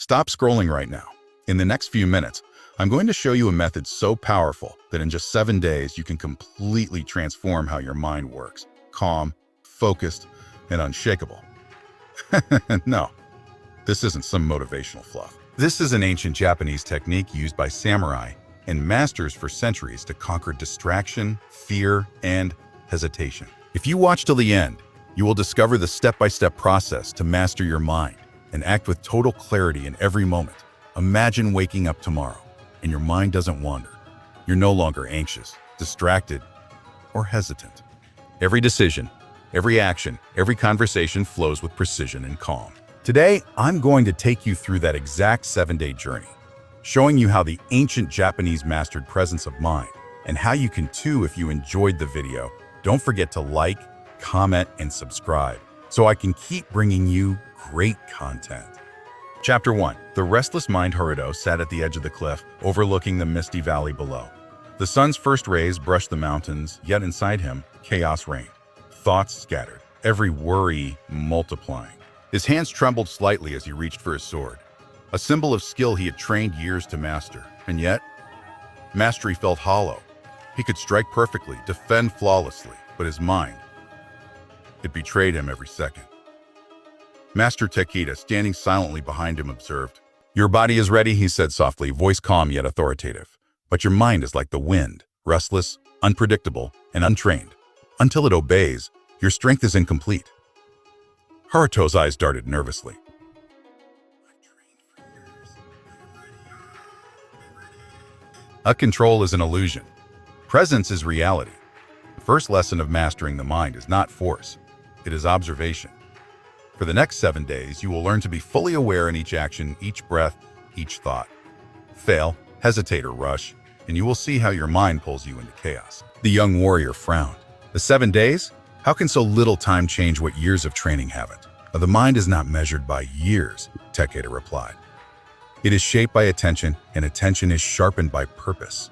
Stop scrolling right now. In the next few minutes, I'm going to show you a method so powerful that in just 7 days, you can completely transform how your mind works. Calm, focused, and unshakable. No, this isn't some motivational fluff. This is an ancient Japanese technique used by samurai and masters for centuries to conquer distraction, fear, and hesitation. If you watch till the end, you will discover the step-by-step process to master your mind and act with total clarity in every moment. Imagine waking up tomorrow and your mind doesn't wander. You're no longer anxious, distracted, or hesitant. Every decision, every action, every conversation flows with precision and calm. Today, I'm going to take you through that exact 7-day journey, showing you how the ancient Japanese mastered presence of mind, and how you can too if you enjoyed the video. Don't forget to like, comment, and subscribe so I can keep bringing you great content. Chapter 1. The restless mind Haruto sat at the edge of the cliff, overlooking the misty valley below. The sun's first rays brushed the mountains, yet inside him, chaos reigned. Thoughts scattered, every worry multiplying. His hands trembled slightly as he reached for his sword, a symbol of skill he had trained years to master. And yet, mastery felt hollow. He could strike perfectly, defend flawlessly, but his mind, it betrayed him every second. Master Takeda, standing silently behind him, observed. "Your body is ready," he said softly, voice calm yet authoritative. "But your mind is like the wind, restless, unpredictable, and untrained. Until it obeys, your strength is incomplete." Haruto's eyes darted nervously. Control is an illusion. Presence is reality. The first lesson of mastering the mind is not force. It is observation. For the next 7 days, you will learn to be fully aware in each action, each breath, each thought. Fail, hesitate, or rush, and you will see how your mind pulls you into chaos. The young warrior frowned. The 7 days? How can so little time change what years of training haven't? The mind is not measured by years, Takeda replied. It is shaped by attention, and attention is sharpened by purpose.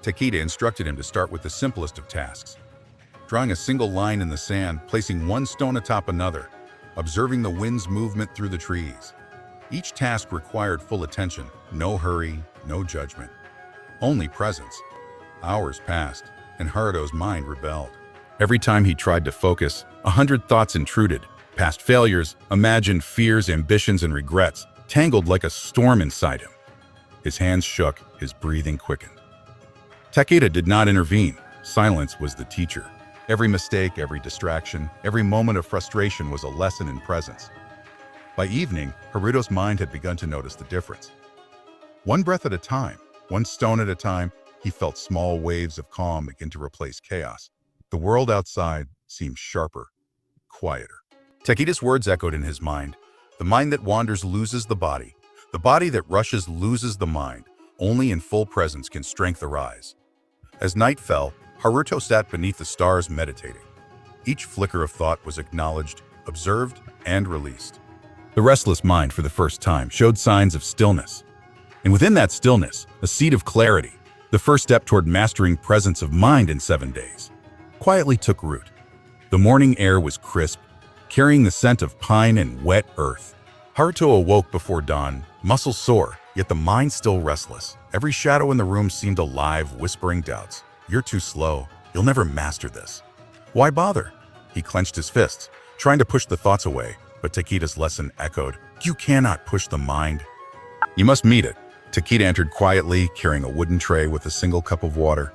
Takeda instructed him to start with the simplest of tasks. Drawing a single line in the sand, placing one stone atop another, observing the wind's movement through the trees. Each task required full attention, no hurry, no judgment, only presence. Hours passed, and Haruto's mind rebelled. Every time he tried to focus, 100 thoughts intruded. Past failures, imagined fears, ambitions, and regrets, tangled like a storm inside him. His hands shook, his breathing quickened. Takeda did not intervene. Silence was the teacher. Every mistake, every distraction, every moment of frustration was a lesson in presence. By evening, Haruto's mind had begun to notice the difference. One breath at a time, one stone at a time, he felt small waves of calm begin to replace chaos. The world outside seemed sharper, quieter. Takeda's words echoed in his mind. The mind that wanders loses the body that rushes loses the mind. Only in full presence can strength arise. As night fell, Haruto sat beneath the stars meditating. Each flicker of thought was acknowledged, observed, and released. The restless mind, for the first time, showed signs of stillness. And within that stillness, a seed of clarity, the first step toward mastering presence of mind in 7 days, quietly took root. The morning air was crisp, carrying the scent of pine and wet earth. Haruto awoke before dawn, muscles sore, yet the mind still restless. Every shadow in the room seemed alive, whispering doubts. "You're too slow. You'll never master this." "Why bother?" He clenched his fists, trying to push the thoughts away, but Takeda's lesson echoed. "You cannot push the mind. You must meet it." Takeda entered quietly, carrying a wooden tray with a single cup of water.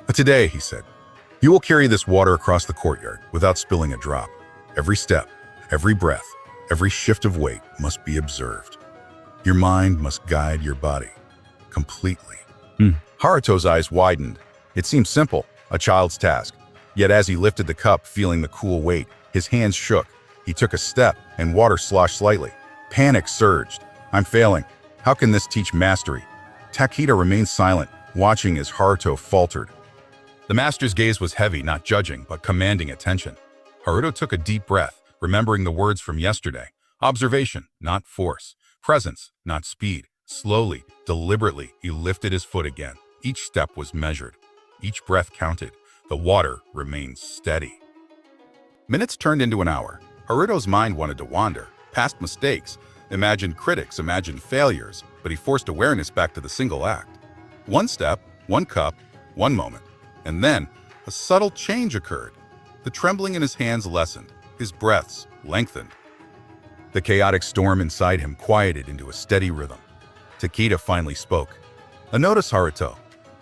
"But today," he said, "you will carry this water across the courtyard without spilling a drop. Every step, every breath, every shift of weight must be observed. Your mind must guide your body completely." Haruto's eyes widened. It seemed simple, a child's task. Yet as he lifted the cup, feeling the cool weight, his hands shook. He took a step, and water sloshed slightly. Panic surged. "I'm failing. How can this teach mastery?" Takeda remained silent, watching as Haruto faltered. The master's gaze was heavy, not judging, but commanding attention. Haruto took a deep breath, remembering the words from yesterday. Observation, not force. Presence, not speed. Slowly, deliberately, he lifted his foot again. Each step was measured. Each breath counted. The water remained steady. Minutes turned into an hour. Haruto's mind wanted to wander, past mistakes, imagined critics, imagined failures, but he forced awareness back to the single act. One step, one cup, one moment. And then, a subtle change occurred. The trembling in his hands lessened, his breaths lengthened. The chaotic storm inside him quieted into a steady rhythm. Takeda finally spoke. Notice, Haruto,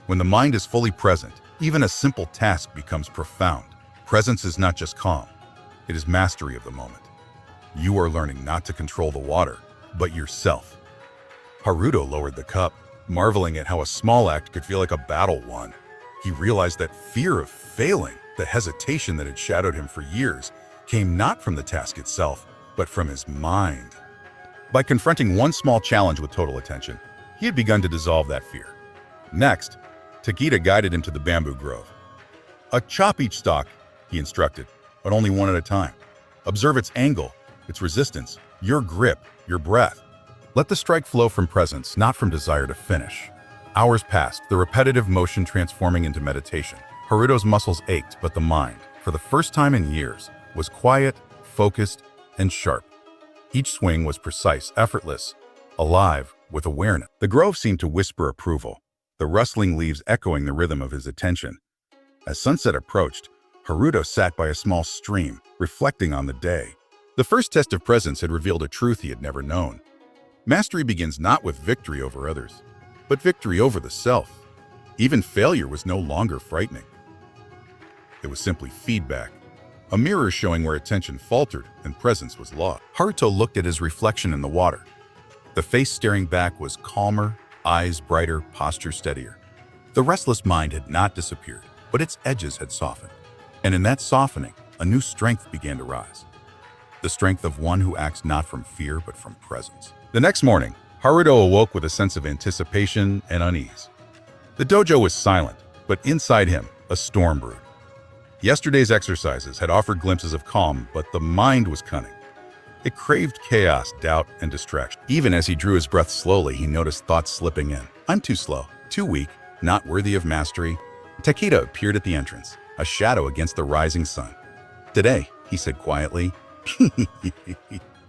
when the mind is fully present, even a simple task becomes profound. Presence is not just calm, it is mastery of the moment. You are learning not to control the water, but yourself. Haruto lowered the cup, marveling at how a small act could feel like a battle won. He realized that fear of failing, the hesitation that had shadowed him for years, came not from the task itself, but from his mind. By confronting one small challenge with total attention, he had begun to dissolve that fear. Next, Takeda guided him to the bamboo grove. Chop each stalk, he instructed, but only one at a time. Observe its angle, its resistance, your grip, your breath. Let the strike flow from presence, not from desire to finish. Hours passed, the repetitive motion transforming into meditation. Haruto's muscles ached, but the mind, for the first time in years, was quiet, focused, and sharp. Each swing was precise, effortless, alive, with awareness. The grove seemed to whisper approval, the rustling leaves echoing the rhythm of his attention. As sunset approached, Haruto sat by a small stream, reflecting on the day. The first test of presence had revealed a truth he had never known. Mastery begins not with victory over others, but victory over the self. Even failure was no longer frightening. It was simply feedback, a mirror showing where attention faltered and presence was lost. Haruto looked at his reflection in the water. The face staring back was calmer, eyes brighter, posture steadier. The restless mind had not disappeared, but its edges had softened. And in that softening, a new strength began to rise. The strength of one who acts not from fear, but from presence. The next morning, Haruto awoke with a sense of anticipation and unease. The dojo was silent, but inside him, a storm brewed. Yesterday's exercises had offered glimpses of calm, but the mind was cunning. It craved chaos, doubt, and distraction. Even as he drew his breath slowly, he noticed thoughts slipping in. I'm too slow, too weak, not worthy of mastery. Takeda appeared at the entrance, a shadow against the rising sun. Today, he said quietly,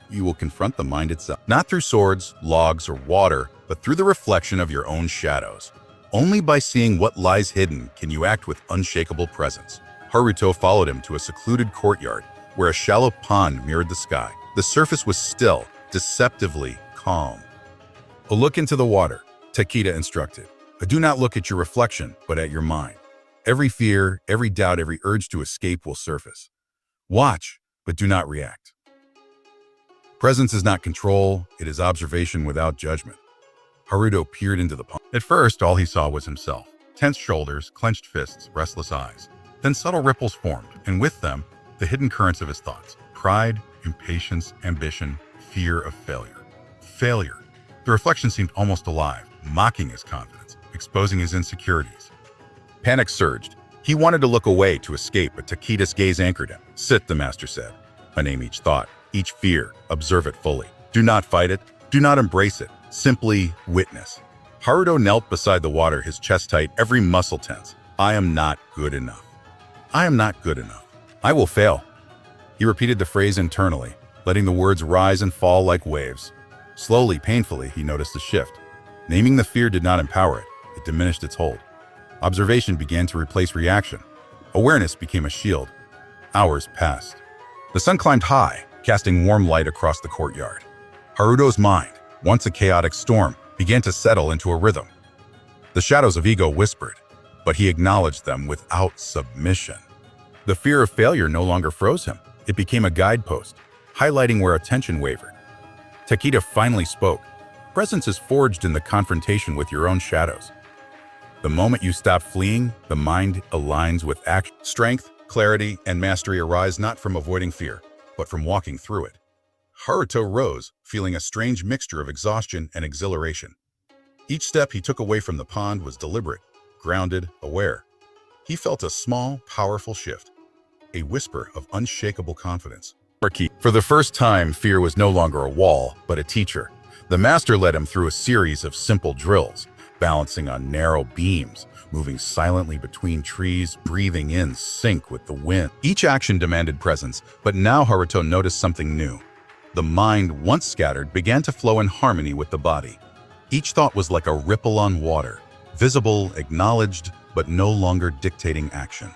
you will confront the mind itself. Not through swords, logs, or water, but through the reflection of your own shadows. Only by seeing what lies hidden can you act with unshakable presence. Haruto followed him to a secluded courtyard where a shallow pond mirrored the sky. The surface was still, deceptively calm. A look into the water, Takeda instructed. Do not look at your reflection, but at your mind. Every fear, every doubt, every urge to escape will surface. Watch, but do not react. Presence is not control, it is observation without judgment. Haruto peered into the pond. At first, all he saw was himself. Tense shoulders, clenched fists, restless eyes. Then subtle ripples formed, and with them, the hidden currents of his thoughts. Pride, impatience, ambition, fear of failure. Failure. The reflection seemed almost alive, mocking his confidence, exposing his insecurities. Panic surged. He wanted to look away to escape, but Takeda's gaze anchored him. Sit, the master said. Name each thought, each fear, observe it fully. Do not fight it, do not embrace it, simply witness. Haruto knelt beside the water, his chest tight, every muscle tense. I am not good enough. I am not good enough. I will fail. He repeated the phrase internally, letting the words rise and fall like waves. Slowly, painfully, he noticed a shift. Naming the fear did not empower it, it diminished its hold. Observation began to replace reaction. Awareness became a shield. Hours passed. The sun climbed high, casting warm light across the courtyard. Haruto's mind, once a chaotic storm, began to settle into a rhythm. The shadows of ego whispered, but he acknowledged them without submission. The fear of failure no longer froze him. It became a guidepost, highlighting where attention wavered. Takeda finally spoke. Presence is forged in the confrontation with your own shadows. The moment you stop fleeing, the mind aligns with action. Strength, clarity, and mastery arise not from avoiding fear, but from walking through it. Haruto rose, feeling a strange mixture of exhaustion and exhilaration. Each step he took away from the pond was deliberate, grounded, aware. He felt a small, powerful shift, a whisper of unshakable confidence. For the first time, fear was no longer a wall, but a teacher. The master led him through a series of simple drills, balancing on narrow beams, moving silently between trees, breathing in sync with the wind. Each action demanded presence, but now Haruto noticed something new. The mind, once scattered, began to flow in harmony with the body. Each thought was like a ripple on water, visible, acknowledged, but no longer dictating action.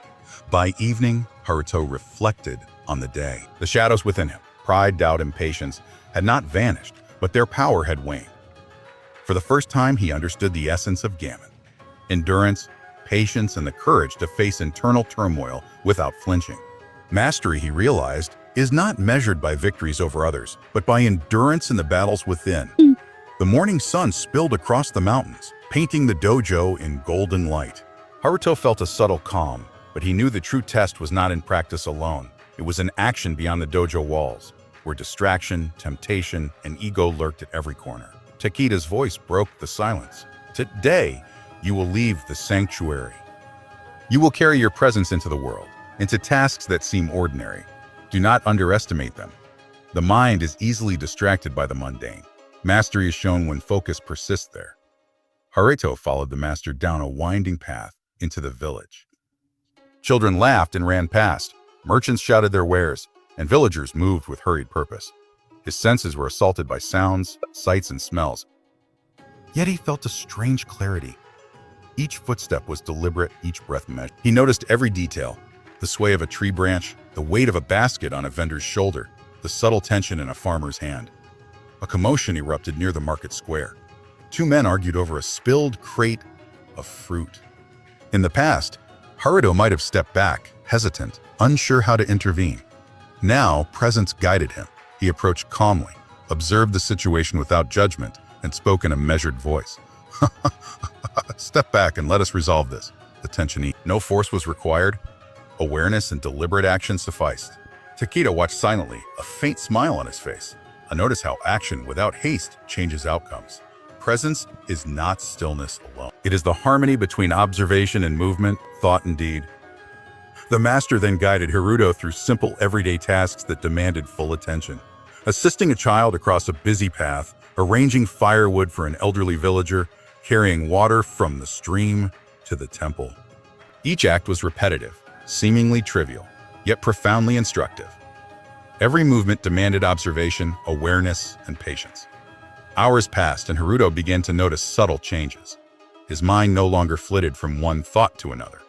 By evening, Haruto reflected on the day. The shadows within him, pride, doubt, impatience, had not vanished, but their power had waned. For the first time, he understood the essence of gammon: endurance, patience, and the courage to face internal turmoil without flinching. Mastery, he realized, is not measured by victories over others, but by endurance in the battles within. The morning sun spilled across the mountains, painting the dojo in golden light. Haruto felt a subtle calm, but he knew the true test was not in practice alone. It was in action beyond the dojo walls, where distraction, temptation, and ego lurked at every corner. Takeda's voice broke the silence. Today, you will leave the sanctuary. You will carry your presence into the world, into tasks that seem ordinary. Do not underestimate them. The mind is easily distracted by the mundane. Mastery is shown when focus persists there. Haruto followed the master down a winding path into the village. Children laughed and ran past. Merchants shouted their wares, and villagers moved with hurried purpose. His senses were assaulted by sounds, sights, and smells. Yet he felt a strange clarity. Each footstep was deliberate, each breath measured. He noticed every detail: the sway of a tree branch, the weight of a basket on a vendor's shoulder, the subtle tension in a farmer's hand. A commotion erupted near the market square. Two men argued over a spilled crate of fruit. In the past, Haruto might have stepped back, hesitant, unsure how to intervene. Now, presence guided him. He approached calmly, observed the situation without judgment, and spoke in a measured voice. Step back and let us resolve this. The tension eased. No force was required. Awareness and deliberate action sufficed. Takeda watched silently, a faint smile on his face. Notice how action without haste changes outcomes. Presence is not stillness alone. It is the harmony between observation and movement, thought and deed. The master then guided Haruto through simple everyday tasks that demanded full attention. Assisting a child across a busy path, arranging firewood for an elderly villager, carrying water from the stream to the temple. Each act was repetitive, seemingly trivial, yet profoundly instructive. Every movement demanded observation, awareness, and patience. Hours passed, and Haruto began to notice subtle changes. His mind no longer flitted from one thought to another.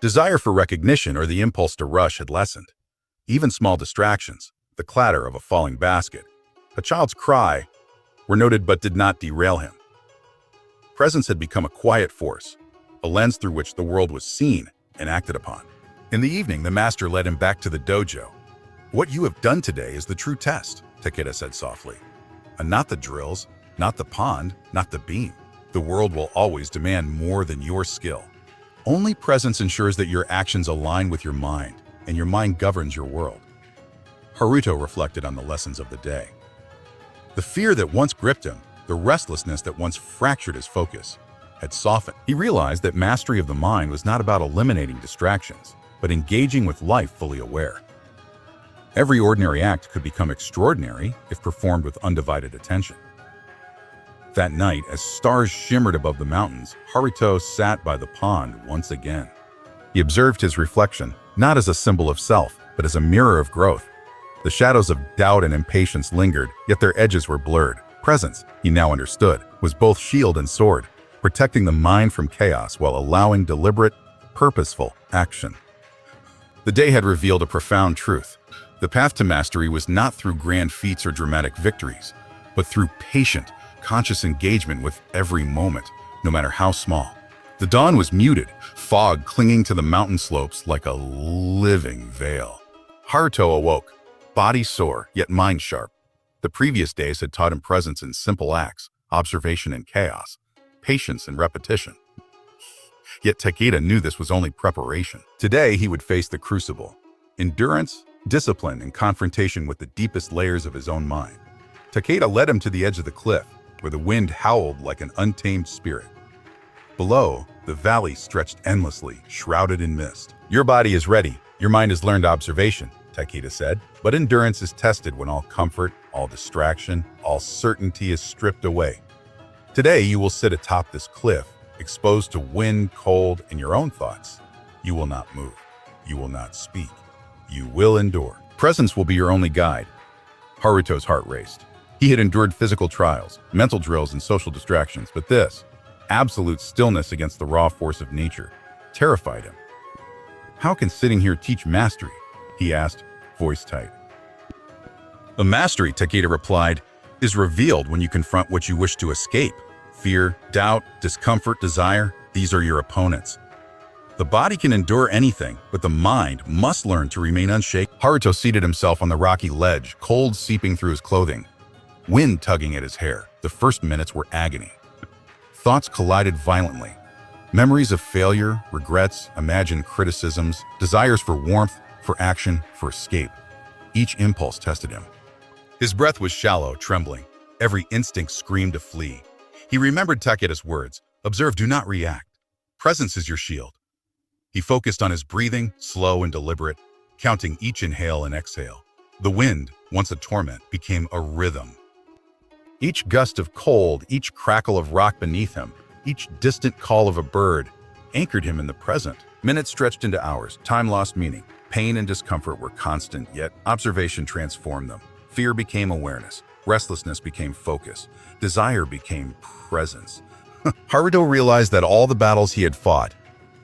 Desire for recognition or the impulse to rush had lessened. Even small distractions, the clatter of a falling basket, a child's cry, were noted but did not derail him. Presence had become a quiet force, a lens through which the world was seen and acted upon. In the evening, the master led him back to the dojo. "What you have done today is the true test," Takeda said softly. "And not the drills, not the pond, not the beam. The world will always demand more than your skill. Only presence ensures that your actions align with your mind, and your mind governs your world." Haruto reflected on the lessons of the day. The fear that once gripped him, the restlessness that once fractured his focus, had softened. He realized that mastery of the mind was not about eliminating distractions, but engaging with life fully aware. Every ordinary act could become extraordinary if performed with undivided attention. That night, as stars shimmered above the mountains, Haruto sat by the pond once again. He observed his reflection, not as a symbol of self, but as a mirror of growth. The shadows of doubt and impatience lingered, yet their edges were blurred. Presence, he now understood, was both shield and sword, protecting the mind from chaos while allowing deliberate, purposeful action. The day had revealed a profound truth. The path to mastery was not through grand feats or dramatic victories, but through patient, conscious engagement with every moment, no matter how small. The dawn was muted, fog clinging to the mountain slopes like a living veil. Haruto awoke, body sore, yet mind sharp. The previous days had taught him presence in simple acts, observation in chaos, patience in repetition. Yet Takeda knew this was only preparation. Today he would face the crucible: endurance, discipline, and confrontation with the deepest layers of his own mind. Takeda led him to the edge of the cliff, where the wind howled like an untamed spirit. Below, the valley stretched endlessly, shrouded in mist. "Your body is ready. Your mind has learned observation," Takeda said. "But endurance is tested when all comfort, all distraction, all certainty is stripped away. Today, you will sit atop this cliff, exposed to wind, cold, and your own thoughts. You will not move. You will not speak. You will endure. Presence will be your only guide. Haruto's heart raced. He had endured physical trials, mental drills, and social distractions, but this, absolute stillness against the raw force of nature, terrified him. "How can sitting here teach mastery?" he asked, voice tight. "The mastery," Takeda replied, "is revealed when you confront what you wish to escape. Fear, doubt, discomfort, desire, these are your opponents. The body can endure anything, but the mind must learn to remain unshaken." Haruto seated himself on the rocky ledge, cold seeping through his clothing, wind tugging at his hair. The first minutes were agony. Thoughts collided violently. Memories of failure, regrets, imagined criticisms, desires for warmth, for action, for escape. Each impulse tested him. His breath was shallow, trembling. Every instinct screamed to flee. He remembered Takeda's words, "Observe, do not react. Presence is your shield." He focused on his breathing, slow and deliberate, counting each inhale and exhale. The wind, once a torment, became a rhythm. Each gust of cold, each crackle of rock beneath him, each distant call of a bird, anchored him in the present. Minutes stretched into hours, time lost meaning. Pain and discomfort were constant, yet observation transformed them. Fear became awareness. Restlessness became focus. Desire became presence. Haruto realized that all the battles he had fought,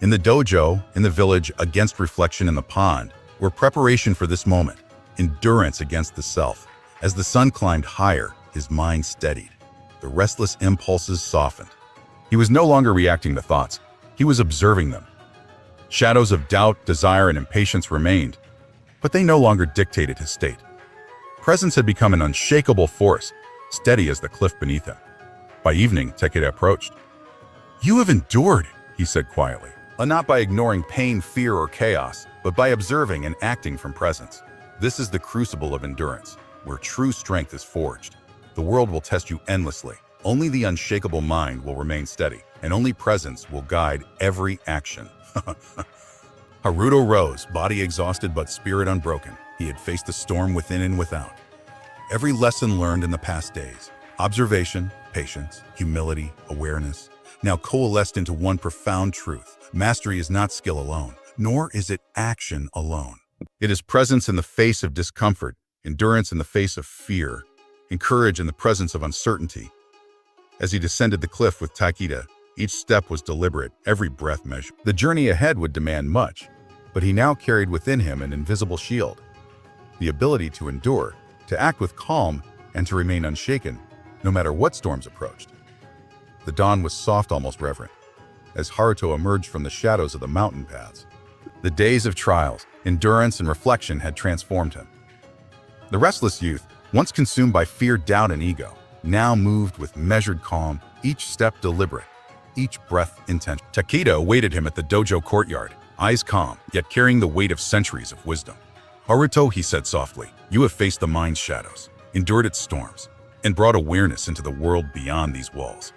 in the dojo, in the village, against reflection in the pond, were preparation for this moment, endurance against the self. As the sun climbed higher, his mind steadied. The restless impulses softened. He was no longer reacting to thoughts. He was observing them. Shadows of doubt, desire, and impatience remained, but they no longer dictated his state. Presence had become an unshakable force, steady as the cliff beneath him. By evening, Takeda approached. "You have endured," he said quietly, not by ignoring pain, fear, or chaos, but by observing and acting from presence. This is the crucible of endurance, where true strength is forged. The world will test you endlessly. Only the unshakable mind will remain steady, and only presence will guide every action. Haruto rose, body exhausted but spirit unbroken. He had faced the storm within and without. Every lesson learned in the past days, observation, patience, humility, awareness, now coalesced into one profound truth. Mastery is not skill alone, nor is it action alone. It is presence in the face of discomfort, endurance in the face of fear, and courage in the presence of uncertainty. As he descended the cliff with Takeda, each step was deliberate, every breath measured. The journey ahead would demand much, but he now carried within him an invisible shield. The ability to endure, to act with calm, and to remain unshaken, no matter what storms approached. The dawn was soft, almost reverent, as Haruto emerged from the shadows of the mountain paths. The days of trials, endurance, and reflection had transformed him. The restless youth, once consumed by fear, doubt, and ego, now moved with measured calm, each step deliberate, each breath intentional. Takeda awaited him at the dojo courtyard, eyes calm, yet carrying the weight of centuries of wisdom. "Haruto," he said softly, "you have faced the mind's shadows, endured its storms, and brought awareness into the world beyond these walls.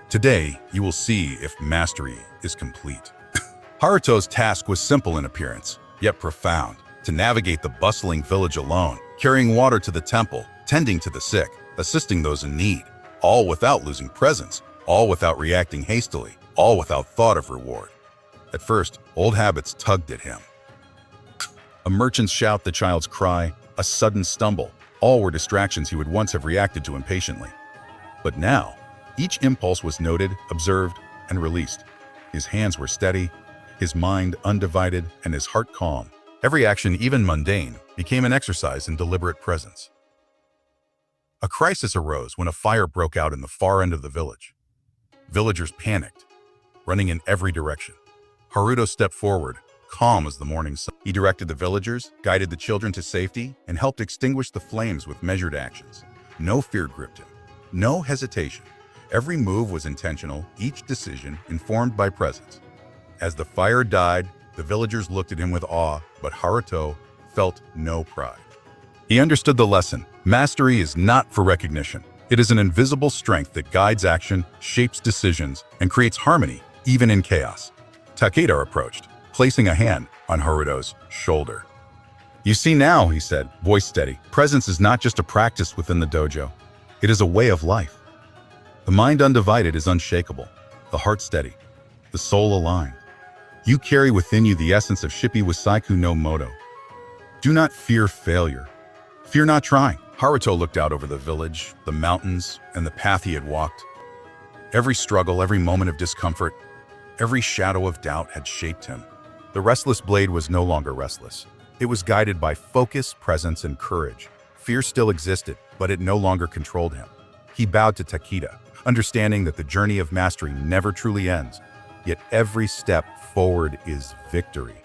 Today, you will see if mastery is complete." Haruto's task was simple in appearance, yet profound: to navigate the bustling village alone, carrying water to the temple, tending to the sick, assisting those in need, all without losing presence, all without reacting hastily, all without thought of reward. At first, old habits tugged at him. A merchant's shout, the child's cry, a sudden stumble, all were distractions he would once have reacted to impatiently. But now, each impulse was noted, observed, and released. His hands were steady, his mind undivided, and his heart calm. Every action, even mundane, became an exercise in deliberate presence. A crisis arose when a fire broke out in the far end of the village. Villagers panicked, running in every direction. Haruto stepped forward, calm as the morning sun. He directed the villagers, guided the children to safety, and helped extinguish the flames with measured actions. No fear gripped him, no hesitation. Every move was intentional, each decision informed by presence. As the fire died, the villagers looked at him with awe, but Haruto felt no pride. He understood the lesson. Mastery is not for recognition. It is an invisible strength that guides action, shapes decisions, and creates harmony, even in chaos. Takeda approached, placing a hand on Haruto's shoulder. "You see now," he said, voice steady, "presence is not just a practice within the dojo. It is a way of life. The mind undivided is unshakable, the heart steady, the soul aligned. You carry within you the essence of Shippi Wasaiku no Moto. Do not fear failure. Fear not trying. Haruto looked out over the village, the mountains, and the path he had walked. Every struggle, every moment of discomfort, every shadow of doubt had shaped him. The restless blade was no longer restless. It was guided by focus, presence, and courage. Fear still existed, but it no longer controlled him. He bowed to Takeda, understanding that the journey of mastery never truly ends, yet every step forward is victory.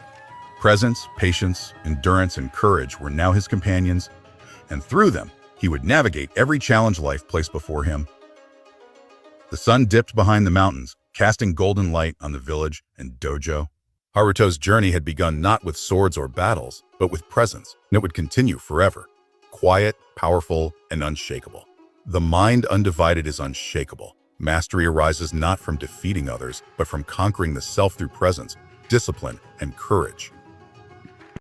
Presence, patience, endurance, and courage were now his companions, and through them, he would navigate every challenge life placed before him. The sun dipped behind the mountains, casting golden light on the village and dojo. Haruto's journey had begun not with swords or battles, but with presence, and it would continue forever. Quiet, powerful, and unshakable. The mind undivided is unshakable. Mastery arises not from defeating others, but from conquering the self through presence, discipline, and courage.